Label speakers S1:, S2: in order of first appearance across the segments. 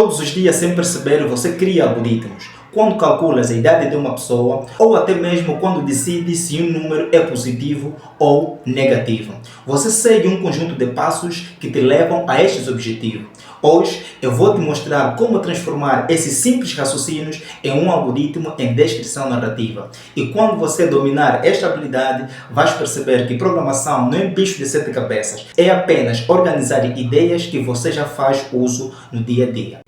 S1: Todos os dias, sem perceber, você cria algoritmos. Quando calculas a idade de uma pessoa ou até mesmo quando decide se um número é positivo ou negativo. Você segue um conjunto de passos que te levam a estes objetivos. Hoje eu vou te mostrar como transformar esses simples raciocínios em um algoritmo em descrição narrativa. E quando você dominar esta habilidade, vais perceber que programação não é bicho de sete cabeças. É apenas organizar ideias que você já faz uso no dia a dia.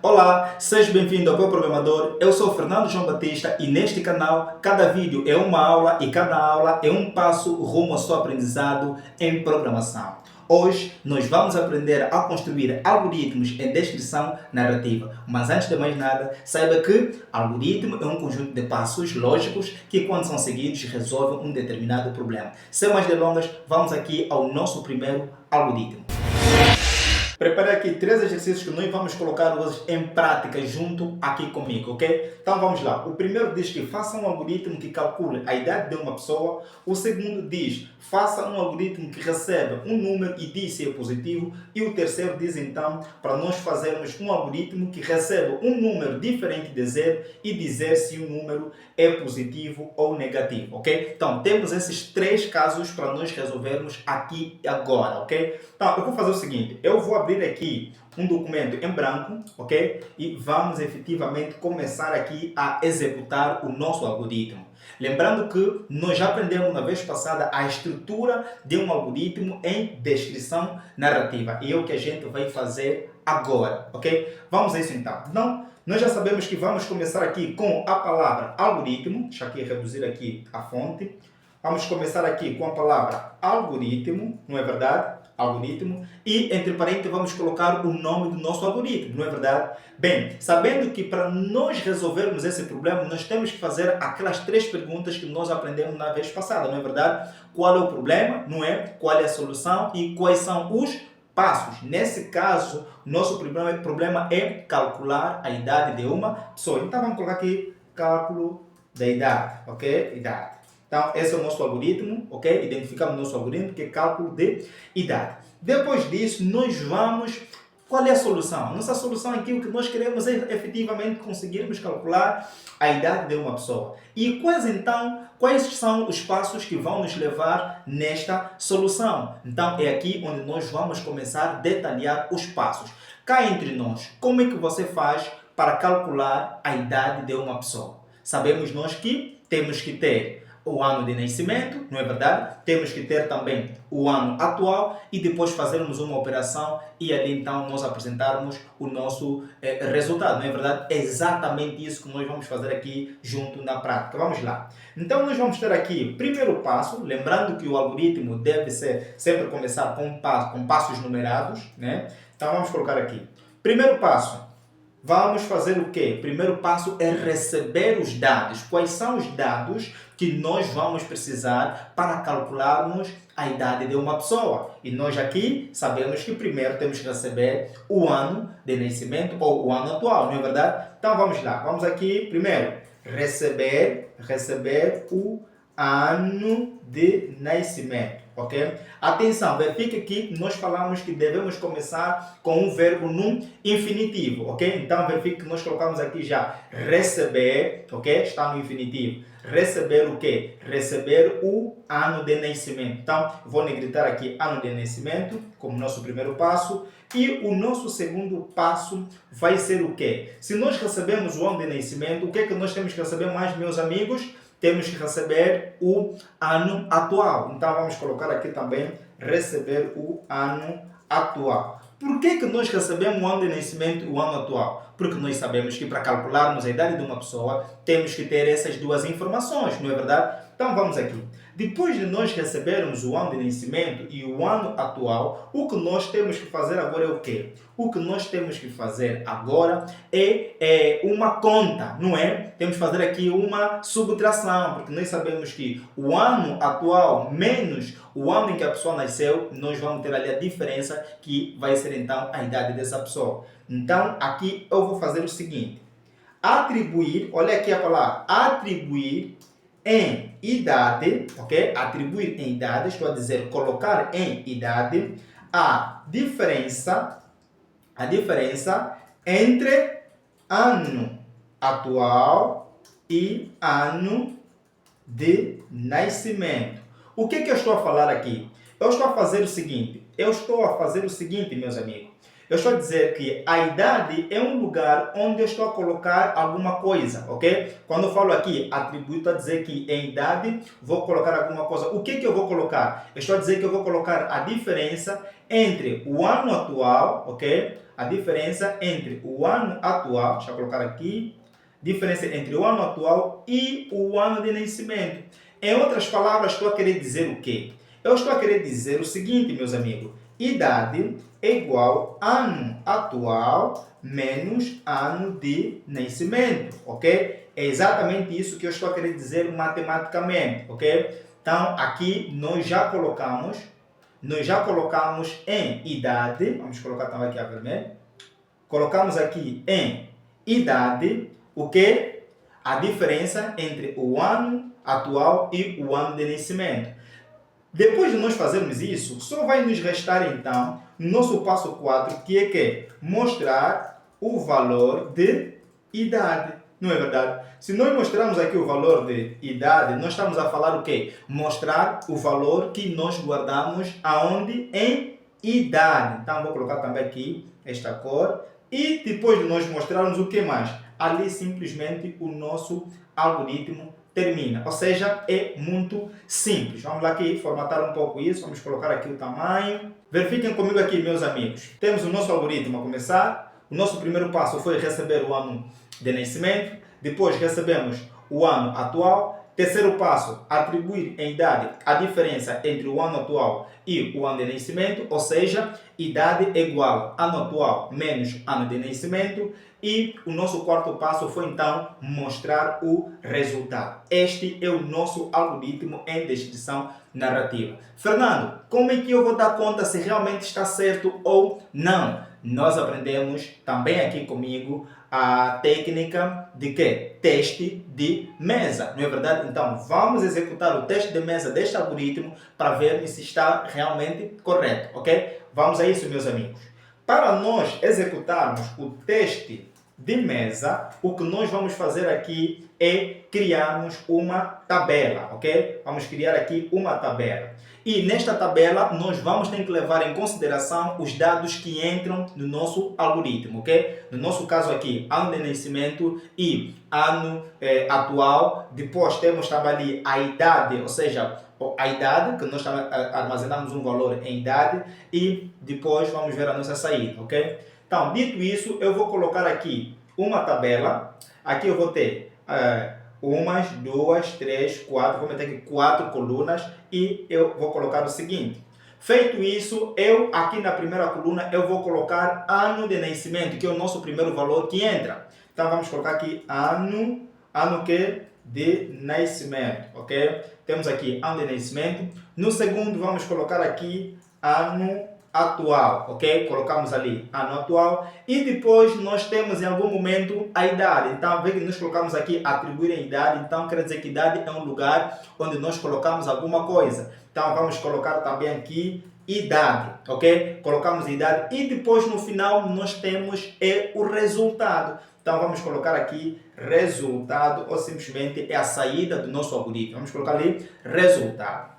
S1: Olá, seja bem-vindo ao Meu Programador. Eu sou Fernando João Batista e neste canal cada vídeo é uma aula e cada aula é um passo rumo ao seu aprendizado em programação. Hoje nós vamos aprender a construir algoritmos em descrição narrativa. Mas antes de mais nada, saiba que algoritmo é um conjunto de passos lógicos que quando são seguidos resolvem um determinado problema. Sem mais delongas, vamos aqui ao nosso primeiro algoritmo. Preparei aqui 3 exercícios que nós vamos colocar hoje em prática junto aqui comigo, ok? Então vamos lá. O primeiro diz que faça um algoritmo que calcule a idade de uma pessoa. O segundo diz, faça um algoritmo que recebe um número e diz se é positivo. E o terceiro diz então, para nós fazermos um algoritmo que recebe um número diferente de zero e dizer se o número é positivo ou negativo, ok? Então temos esses 3 casos para nós resolvermos aqui e agora, ok? Então eu vou fazer o seguinte, eu vou abrir aqui um documento em branco, ok? E vamos efetivamente começar aqui a executar o nosso algoritmo. Lembrando que nós já aprendemos na vez passada a estrutura de um algoritmo em descrição narrativa. E é o que a gente vai fazer agora, ok? Vamos a isso então. Então, nós já sabemos que vamos começar aqui com a palavra algoritmo. Deixa aqui reduzir aqui a fonte. Vamos começar aqui com a palavra algoritmo, não é verdade? Algoritmo, e entre parênteses vamos colocar o nome do nosso algoritmo, não é verdade? Bem, sabendo que para nós resolvermos esse problema, nós temos que fazer aquelas 3 perguntas que nós aprendemos na vez passada, não é verdade? Qual é o problema, não é? Qual é a solução e quais são os passos. Nesse caso, nosso problema é calcular a idade de uma pessoa. Então vamos colocar aqui cálculo da idade, ok? Idade. Então, esse é o nosso algoritmo, ok? Identificamos o nosso algoritmo, que é cálculo de idade. Depois disso, nós vamos... Qual é a solução? Nossa solução aqui, o que nós queremos é efetivamente conseguirmos calcular a idade de uma pessoa. E quais são os passos que vão nos levar nesta solução? Então, é aqui onde nós vamos começar a detalhar os passos. Cá entre nós, como é que você faz para calcular a idade de uma pessoa? Sabemos nós que temos que ter o ano de nascimento, não é verdade? Temos que ter também o ano atual e depois fazermos uma operação e ali então nós apresentarmos o nosso resultado, não é verdade? É exatamente isso que nós vamos fazer aqui junto na prática. Vamos lá. Então nós vamos ter aqui, primeiro passo, lembrando que o algoritmo deve sempre começar com passos numerados, né? Então vamos colocar aqui. Primeiro passo. Vamos fazer o quê? Primeiro passo é receber os dados. Quais são os dados que nós vamos precisar para calcularmos a idade de uma pessoa? E nós aqui sabemos que primeiro temos que receber o ano de nascimento ou o ano atual, não é verdade? Então vamos lá. Vamos aqui primeiro receber o ano de nascimento. Ok? Atenção, verifique que nós falamos que devemos começar com um verbo no infinitivo, ok? Então verifique que nós colocamos aqui já receber, ok? Está no infinitivo. Receber o quê? Receber o ano de nascimento. Então vou negritar aqui ano de nascimento como nosso primeiro passo. E o nosso segundo passo vai ser o quê? Se nós recebemos o ano de nascimento, o que é que nós temos que receber mais, meus amigos? Temos que receber o ano atual. Então vamos colocar aqui também receber o ano atual. Por que nós recebemos o ano de nascimento e o ano atual? Porque nós sabemos que para calcularmos a idade de uma pessoa, temos que ter essas 2 informações, não é verdade? Então vamos aqui. Depois de nós recebermos o ano de nascimento e o ano atual, o que nós temos que fazer agora é o quê? O que nós temos que fazer agora é uma conta, não é? Temos que fazer aqui uma subtração, porque nós sabemos que o ano atual menos o ano em que a pessoa nasceu, nós vamos ter ali a diferença que vai ser então a idade dessa pessoa. Então aqui eu vou fazer o seguinte. Atribuir, olha aqui a palavra, atribuir em idade, ok? Atribuir em idade, estou a dizer colocar em idade a diferença entre ano atual e ano de nascimento. O que eu estou a falar aqui? Eu estou a fazer o seguinte, meus amigos. Eu estou a dizer que a idade é um lugar onde eu estou a colocar alguma coisa, ok? Quando eu falo aqui atribuir, estou a dizer que em idade vou colocar alguma coisa. O que eu vou colocar? Eu estou a dizer que eu vou colocar a diferença entre o ano atual, ok? A diferença entre o ano atual, deixa eu colocar aqui, diferença entre o ano atual e o ano de nascimento. Em outras palavras, estou a querer dizer o quê? Eu estou a querer dizer o seguinte, meus amigos. Idade é igual ano atual menos ano de nascimento, ok? É exatamente isso que eu estou a querer dizer matematicamente, ok? Então, aqui nós já colocamos em idade, vamos colocar também aqui a vermelho, colocamos aqui em idade, o que? A diferença entre o ano atual e o ano de nascimento. Depois de nós fazermos isso, só vai nos restar então, no nosso passo 4, que é que? Mostrar o valor de idade. Não é verdade? Se nós mostrarmos aqui o valor de idade, nós estamos a falar o quê? Mostrar o valor que nós guardamos aonde? Em idade. Então, vou colocar também aqui esta cor. E depois de nós mostrarmos o que mais? Ali simplesmente o nosso algoritmo termina. Ou seja, é muito simples. Vamos lá aqui formatar um pouco isso. Vamos colocar aqui o tamanho. Verifiquem comigo aqui, meus amigos. Temos o nosso algoritmo a começar. O nosso primeiro passo foi receber o ano de nascimento. Depois recebemos o ano atual. Terceiro passo, atribuir em idade a diferença entre o ano atual e o ano de nascimento, ou seja, idade é igual a ano atual menos ano de nascimento. E o nosso quarto passo foi então mostrar o resultado. Este é o nosso algoritmo em descrição narrativa. Fernando, como é que eu vou dar conta se realmente está certo ou não? Nós aprendemos também aqui comigo a técnica de quê? Teste de mesa, não é verdade? Então, vamos executar o teste de mesa deste algoritmo para ver se está realmente correto, ok? Vamos a isso, meus amigos. Para nós executarmos o teste de mesa, o que nós vamos fazer aqui é criarmos uma tabela, ok? Vamos criar aqui uma tabela. E nesta tabela nós vamos ter que levar em consideração os dados que entram no nosso algoritmo, ok? No nosso caso aqui, ano de nascimento e ano atual. Depois temos também ali a idade, ou seja, a idade, que nós armazenamos um valor em idade e depois vamos ver a nossa saída, ok? Então, dito isso, eu vou colocar aqui uma tabela. Aqui eu vou ter umas, duas, três, quatro, vou meter aqui 4 colunas e eu vou colocar o seguinte. Feito isso, eu aqui na primeira coluna eu vou colocar ano de nascimento, que é o nosso primeiro valor que entra. Então vamos colocar aqui ano que? De nascimento, ok? Temos aqui ano de nascimento. No segundo vamos colocar aqui ano atual, ok? Colocamos ali ano atual e depois nós temos em algum momento a idade. Então, vê que nós colocamos aqui atribuir a idade, então quer dizer que idade é um lugar onde nós colocamos alguma coisa. Então, vamos colocar também aqui idade, ok? Colocamos idade e depois no final nós temos o resultado. Então, vamos colocar aqui resultado ou simplesmente é a saída do nosso algoritmo. Vamos colocar ali resultado.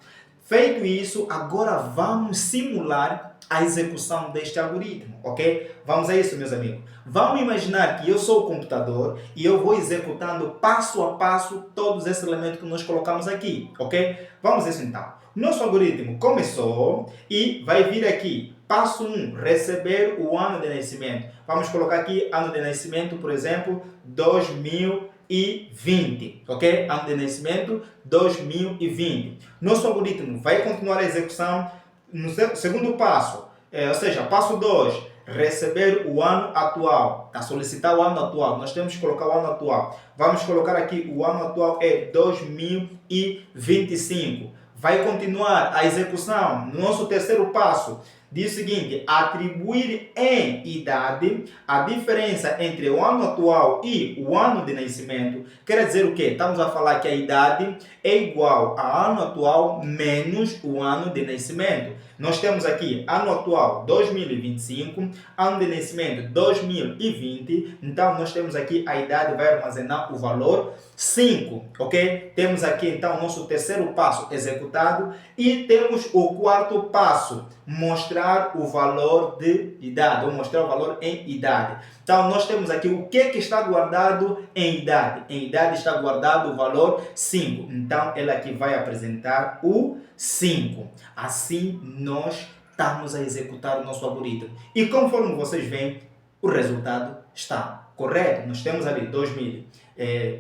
S1: Feito isso, agora vamos simular a execução deste algoritmo, ok? Vamos a isso, meus amigos. Vamos imaginar que eu sou o computador e eu vou executando passo a passo todos esses elementos que nós colocamos aqui, ok? Vamos a isso então. Nosso algoritmo começou e vai vir aqui. Passo 1, receber o ano de nascimento. Vamos colocar aqui ano de nascimento, por exemplo, 2020, ok? Ano de nascimento 2020. Nosso algoritmo vai continuar a execução no segundo passo, ou seja, passo 2, receber o ano atual, a solicitar o ano atual. Nós temos que colocar o ano atual. Vamos colocar aqui o ano atual é 2025. Vai continuar a execução no nosso terceiro passo. Diz o seguinte: atribuir em idade a diferença entre o ano atual e o ano de nascimento. Quer dizer o quê? Estamos a falar que a idade é igual a ano atual menos o ano de nascimento. Nós temos aqui ano atual 2025, ano de nascimento 2020. Então nós temos aqui a idade vai armazenar o valor 5, ok? Temos aqui então o nosso terceiro passo executado e temos o quarto passo, mostrar o valor de idade, ou mostrar o valor em idade. Então nós temos aqui o que está guardado em idade. Em idade está guardado o valor 5. Então ela aqui vai apresentar o 5. Assim nós estamos a executar o nosso algoritmo. E conforme vocês veem, o resultado está correto. Nós temos ali 2000.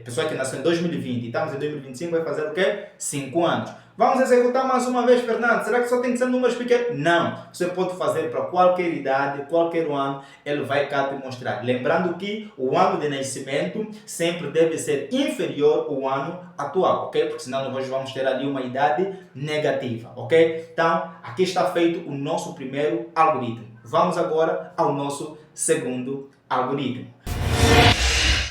S1: Pessoa que nasceu em 2020 e estamos em 2025 vai fazer o quê? 5 anos. Vamos executar mais uma vez, Fernando. Será que só tem que ser números pequenos? Não. Você pode fazer para qualquer idade, qualquer ano, ele vai cá te mostrar. Lembrando que o ano de nascimento sempre deve ser inferior ao ano atual, ok? Porque senão nós vamos ter ali uma idade negativa, ok? Então, aqui está feito o nosso primeiro algoritmo. Vamos agora ao nosso segundo algoritmo.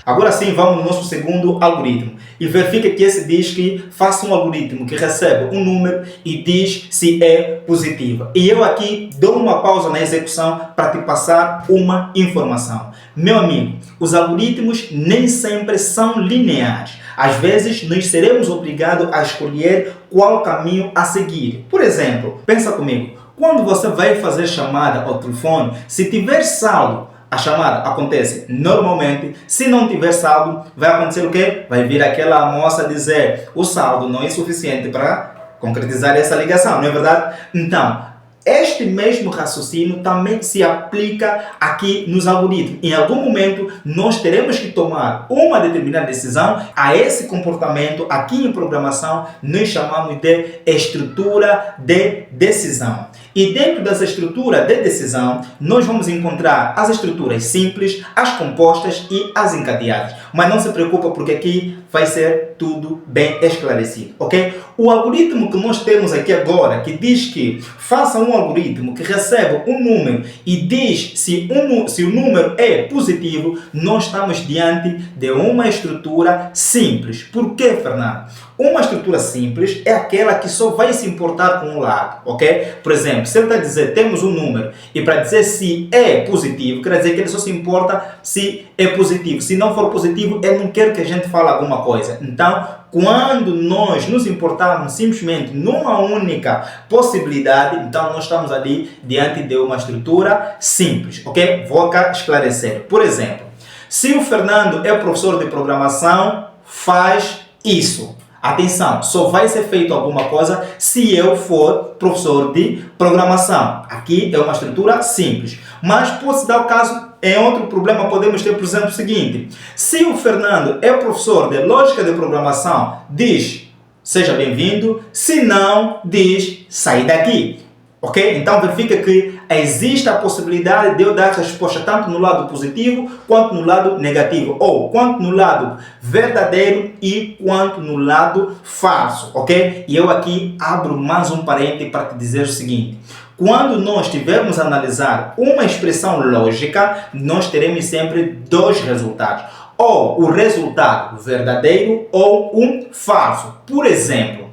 S1: Agora sim, vamos no nosso segundo algoritmo e verifica que esse diz que faça um algoritmo que recebe um número e diz se é positivo. E eu aqui dou uma pausa na execução para te passar uma informação. Meu amigo, os algoritmos nem sempre são lineares. Às vezes, nós seremos obrigados a escolher qual caminho a seguir. Por exemplo, pensa comigo, quando você vai fazer chamada ao telefone, se tiver saldo, a chamada acontece normalmente. Se não tiver saldo, vai acontecer o quê? Vai vir aquela moça dizer o saldo não é suficiente para concretizar essa ligação, não é verdade? Então, este mesmo raciocínio também se aplica aqui nos algoritmos. Em algum momento, nós teremos que tomar uma determinada decisão. A esse comportamento, aqui em programação, nós chamamos de estrutura de decisão. E dentro dessa estrutura de decisão, nós vamos encontrar as estruturas simples, as compostas e as encadeadas. Mas não se preocupa porque aqui vai ser tudo bem esclarecido, ok? O algoritmo que nós temos aqui agora, que diz que faça um algoritmo que recebe um número e diz se o número é positivo, nós estamos diante de uma estrutura simples. Por quê, Fernando? Uma estrutura simples é aquela que só vai se importar com um lado, ok? Por exemplo, se ele está a dizer temos um número e para dizer se é positivo, quer dizer que ele só se importa se é positivo. Se não for positivo, ele não quer que a gente fale alguma coisa. Então, quando nós nos importarmos simplesmente numa única possibilidade, então nós estamos ali diante de uma estrutura simples, ok? Vou cá esclarecer. Por exemplo, se o Fernando é professor de programação, faz isso. Atenção, só vai ser feito alguma coisa se eu for professor de programação. Aqui é uma estrutura simples. Mas pode-se dar o caso, em outro problema podemos ter, por exemplo, o seguinte. Se o Fernando é professor de lógica de programação, diz, seja bem-vindo. Se não, diz, sai daqui. Ok? Então verifica que existe a possibilidade de eu dar resposta tanto no lado positivo quanto no lado negativo, ou quanto no lado verdadeiro e quanto no lado falso, ok? E eu aqui abro mais um parênteses para te dizer o seguinte: quando nós tivermos a analisar uma expressão lógica, nós teremos sempre dois resultados, ou o resultado verdadeiro ou um falso. Por exemplo,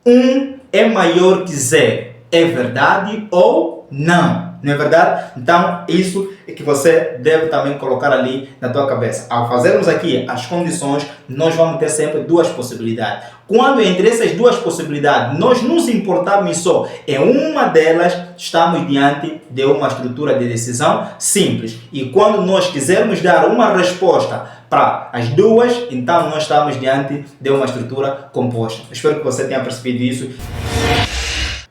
S1: 1 é maior que 0. É verdade ou não? Não é verdade? Então, isso é que você deve também colocar ali na tua cabeça. Ao fazermos aqui as condições, nós vamos ter sempre duas possibilidades. Quando entre essas duas possibilidades nós nos importarmos só em uma delas, estamos diante de uma estrutura de decisão simples. E quando nós quisermos dar uma resposta para as duas, então nós estamos diante de uma estrutura composta. Espero que você tenha percebido isso.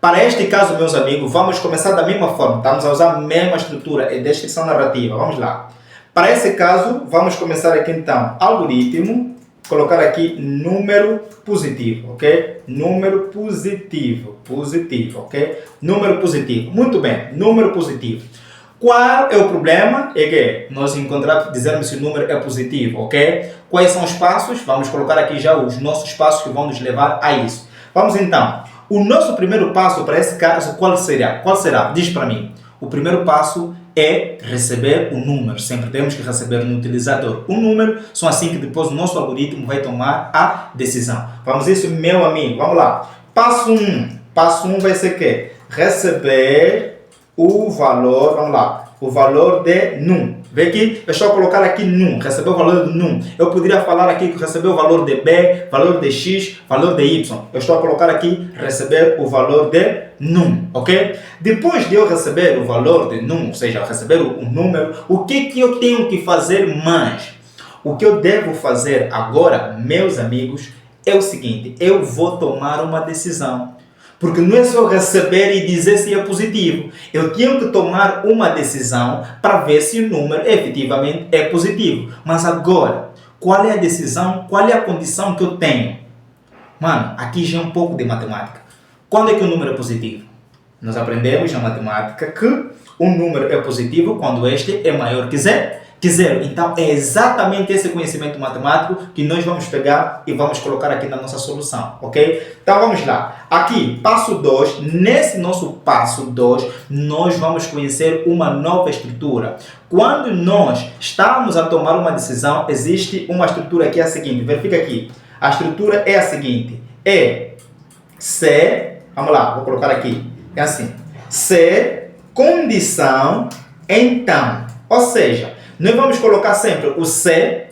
S1: Para este caso, meus amigos, vamos começar da mesma forma. Estamos a usar a mesma estrutura e descrição narrativa. Vamos lá. Para esse caso, vamos começar aqui então. Algoritmo. Colocar aqui número positivo, ok? Número positivo. Positivo, ok? Número positivo. Muito bem. Número positivo. Qual é o problema? É que nós encontramos, dizermos se o número é positivo, ok? Quais são os passos? Vamos colocar aqui já os nossos passos que vão nos levar a isso. Vamos então. o nosso primeiro passo para esse caso, qual será? Qual será? Diz para mim. O primeiro passo é receber o número. Sempre temos que receber no utilizador o número, só assim que depois o nosso algoritmo vai tomar a decisão. Vamos isso, meu amigo. Vamos lá. Passo 1. Passo 1 vai ser o quê? Receber o valor, vamos lá, o valor de num. Vê aqui, é só colocar aqui num, receber o valor de num. Eu poderia falar aqui que receber o valor de B, valor de X, valor de Y. Eu estou a colocar aqui receber o valor de num, ok? Depois de eu receber o valor de num, ou seja, receber o número, o que eu tenho que fazer mais? O que eu devo fazer agora, meus amigos, é o seguinte: eu vou tomar uma decisão. Porque não é só receber e dizer se é positivo. Eu tenho que tomar uma decisão para ver se o número efetivamente é positivo. Mas agora, qual é a decisão, qual é a condição que eu tenho? Mano, aqui já é um pouco de matemática. Quando é que o número é positivo? Nós aprendemos na matemática que o número é positivo quando este é maior que zero. Então, é exatamente esse conhecimento matemático que nós vamos pegar e vamos colocar aqui na nossa solução, ok? Então, vamos lá. Aqui, passo 2. Nesse nosso passo 2, nós vamos conhecer uma nova estrutura. Quando nós estamos a tomar uma decisão, existe uma estrutura que é a seguinte. Verifica aqui. A estrutura é a seguinte. É se, vamos lá, vou colocar aqui. É assim. Se, condição, então. Ou seja, nós vamos colocar sempre o se,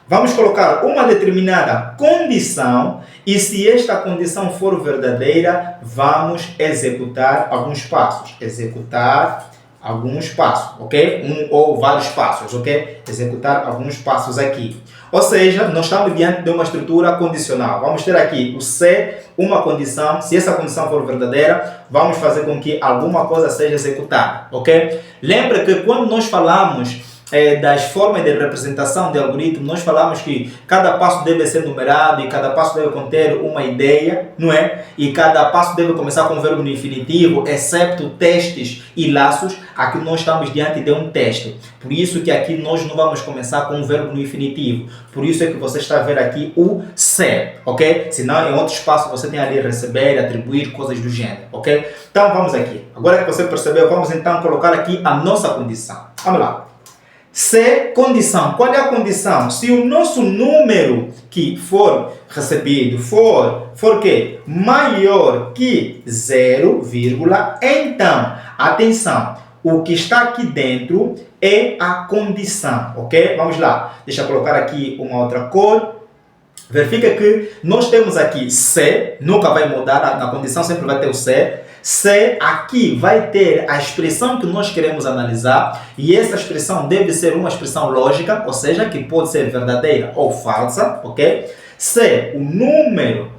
S1: vamos colocar uma determinada condição e se esta condição for verdadeira, vamos executar alguns passos. Executar alguns passos, ok? Um ou vários passos, ok? Executar alguns passos aqui. Ou seja, nós estamos diante de uma estrutura condicional. Vamos ter aqui o se, uma condição. Se essa condição for verdadeira, vamos fazer com que alguma coisa seja executada, ok? Lembra que quando nós falamos das formas de representação de algoritmo, nós falamos que cada passo deve ser numerado e cada passo deve conter uma ideia, não é? E cada passo deve começar com um verbo no infinitivo, excepto testes e laços. Aqui nós estamos diante de um teste. Por isso que aqui nós não vamos começar com um verbo no infinitivo. Por isso é que você está a ver aqui o ser, ok? Senão em outros passos você tem ali receber, atribuir, coisas do gênero, ok? Então vamos aqui. Agora que você percebeu, vamos então colocar aqui a nossa condição. Vamos lá. Se, condição. Qual é a condição? Se o nosso número que for recebido for quê? Maior que 0, então, atenção, o que está aqui dentro é a condição, ok? Vamos lá, deixa eu colocar aqui uma outra cor. Verifica que nós temos aqui se, nunca vai mudar, na condição sempre vai ter o se. Se aqui vai ter a expressão que nós queremos analisar e essa expressão deve ser uma expressão lógica, ou seja, que pode ser verdadeira ou falsa, ok? Se o número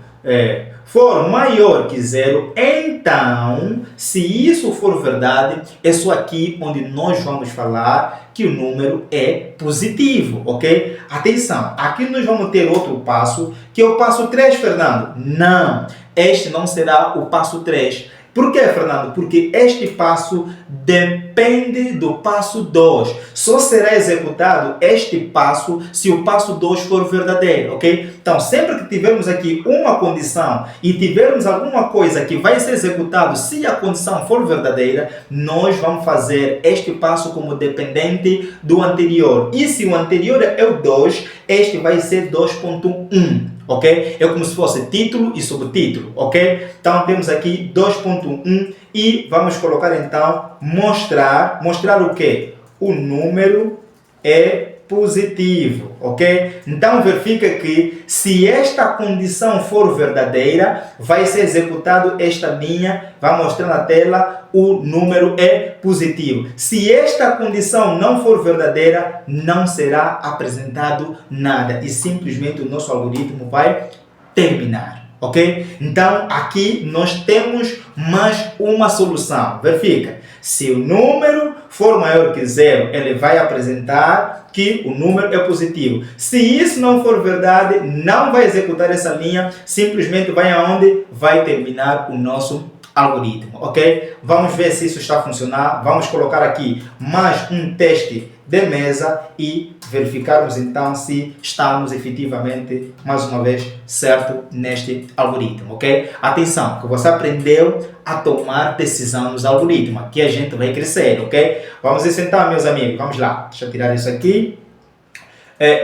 S1: for maior que 0, então, se isso for verdade, é só aqui onde nós vamos falar que o número é positivo, ok? Atenção, aqui nós vamos ter outro passo, que é o passo 3, Fernando. Não, este não será o passo 3. Por que, Fernando? Porque este passo depende do passo 2. Só será executado este passo se o passo 2 for verdadeiro, ok? Então, sempre que tivermos aqui uma condição e tivermos alguma coisa que vai ser executado se a condição for verdadeira, nós vamos fazer este passo como dependente do anterior. E se o anterior é o 2, este vai ser 2.1. Ok? É como se fosse título e subtítulo, ok? Então temos aqui 2.1 e vamos colocar então mostrar o quê? O número é positivo, ok? Então verifica que se esta condição for verdadeira, vai ser executado esta linha, vai mostrar na tela o número é positivo. Se esta condição não for verdadeira, não será apresentado nada e simplesmente o nosso algoritmo vai terminar, ok? Então aqui nós temos mais uma solução. Verifica, se o número for maior que 0, ele vai apresentar que o número é positivo. Se isso não for verdade, não vai executar essa linha, simplesmente vai aonde? Vai terminar o nosso algoritmo, ok? Vamos ver se isso está a funcionar. Vamos colocar aqui mais um teste de mesa e verificarmos então se estamos efetivamente, mais uma vez, certo neste algoritmo, ok? Atenção, que você aprendeu a tomar decisão nos algoritmos, aqui a gente vai crescer, ok? Vamos isso então, meus amigos, vamos lá, deixa eu tirar isso aqui.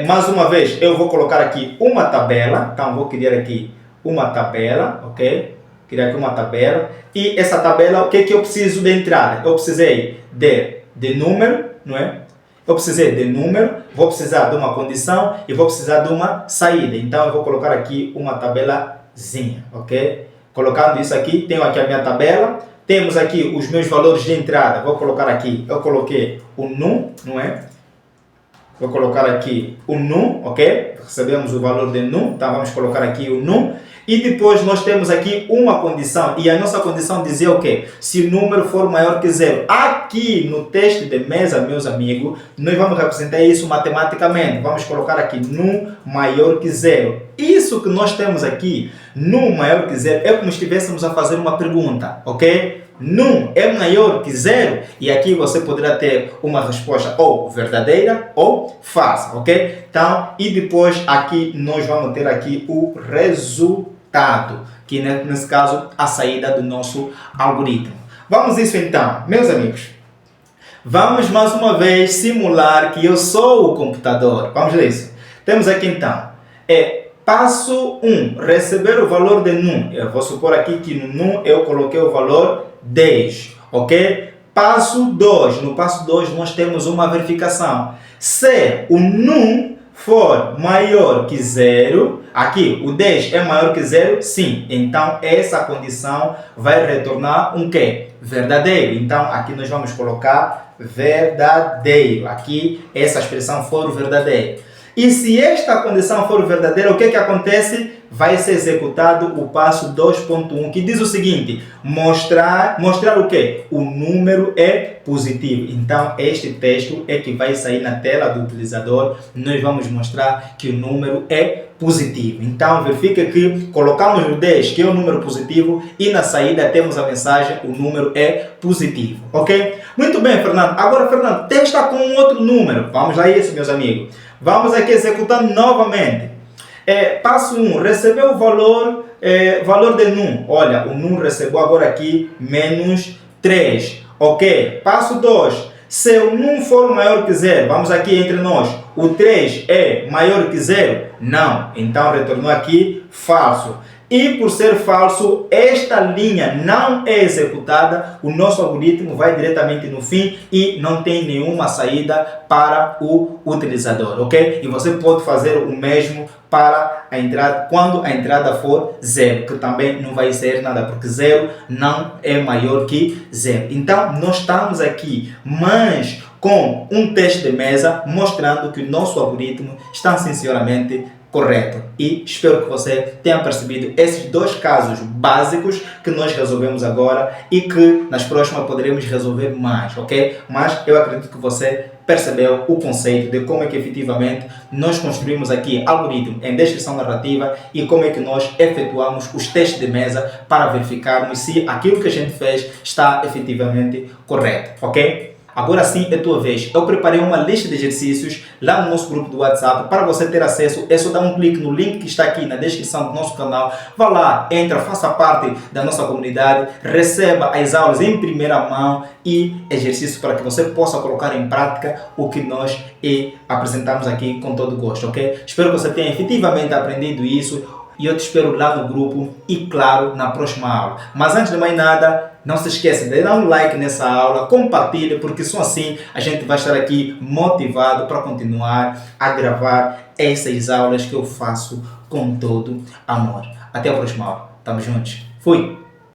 S1: Mais uma vez, eu vou colocar aqui uma tabela, então vou criar aqui uma tabela, ok? Criar aqui uma tabela, e essa tabela, o que eu preciso de entrada? Eu precisei de número, não é? Eu precisei de número, vou precisar de uma condição e vou precisar de uma saída. Então, eu vou colocar aqui uma tabelazinha, ok? Colocando isso aqui, tenho aqui a minha tabela. Temos aqui os meus valores de entrada. Vou colocar aqui, eu coloquei o num, não é? Vou colocar aqui o num, ok? Recebemos o valor de num, então vamos colocar aqui o num. E depois nós temos aqui uma condição, e a nossa condição dizia o quê? Se o número for maior que zero. Aqui no teste de mesa, meus amigos, nós vamos representar isso matematicamente. Vamos colocar aqui num maior que zero. Isso que nós temos aqui, num maior que zero, é como se estivéssemos a fazer uma pergunta, ok? Num é maior que zero, e aqui você poderá ter uma resposta ou verdadeira ou falsa, ok? Então, e depois aqui nós vamos ter aqui o resultado, que nesse caso a saída do nosso algoritmo. Vamos isso então, meus amigos. Vamos mais uma vez simular que eu sou o computador. Vamos ver isso. Temos aqui então, passo 1, receber o valor de num. Eu vou supor aqui que no num eu coloquei o valor 10, ok? Passo 2, no passo 2 nós temos uma verificação. Se o num for maior que zero, aqui o 10 é maior que zero, sim. Então essa condição vai retornar um quê? Verdadeiro. Então aqui nós vamos colocar verdadeiro. Aqui essa expressão for verdadeira. E se esta condição for verdadeira, o que acontece? Vai ser executado o passo 2.1, que diz o seguinte: mostrar o quê? O número é positivo. Então, este texto é que vai sair na tela do utilizador. Nós vamos mostrar que o número é positivo. Então, verifica que colocamos o 10, que é o número positivo, e na saída temos a mensagem: o número é positivo. Ok? Muito bem, Fernando. Agora, Fernando, testa com um outro número. Vamos lá isso, meus amigos. Vamos aqui executando novamente. Passo 1, recebeu o valor de num. Olha, o num recebeu agora aqui menos 3. Ok? Passo 2, se o num for maior que zero, vamos aqui entre nós, o 3 é maior que zero? Não. Então retornou aqui falso. E por ser falso, esta linha não é executada, o nosso algoritmo vai diretamente no fim e não tem nenhuma saída para o utilizador, ok? E você pode fazer o mesmo para a entrada, quando a entrada for zero, que também não vai ser nada, porque zero não é maior que zero. Então, nós estamos aqui, mas com um teste de mesa, mostrando que o nosso algoritmo está sinceramente correto. E espero que você tenha percebido esses dois casos básicos que nós resolvemos agora e que nas próximas poderemos resolver mais, ok? Mas eu acredito que você percebeu o conceito de como é que efetivamente nós construímos aqui algoritmo em descrição narrativa e como é que nós efetuamos os testes de mesa para verificarmos se aquilo que a gente fez está efetivamente correto, ok? Agora sim é tua vez. Eu preparei uma lista de exercícios lá no nosso grupo do WhatsApp. Para você ter acesso, é só dar um clique no link que está aqui na descrição do nosso canal. Vá lá, entra, faça parte da nossa comunidade, receba as aulas em primeira mão e exercícios para que você possa colocar em prática o que nós apresentamos aqui com todo gosto, ok? Espero que você tenha efetivamente aprendido isso. E eu te espero lá no grupo e, claro, na próxima aula. Mas antes de mais nada, não se esqueça de dar um like nessa aula, compartilhe, porque só assim a gente vai estar aqui motivado para continuar a gravar essas aulas que eu faço com todo amor. Até a próxima aula. Tamo juntos. Fui!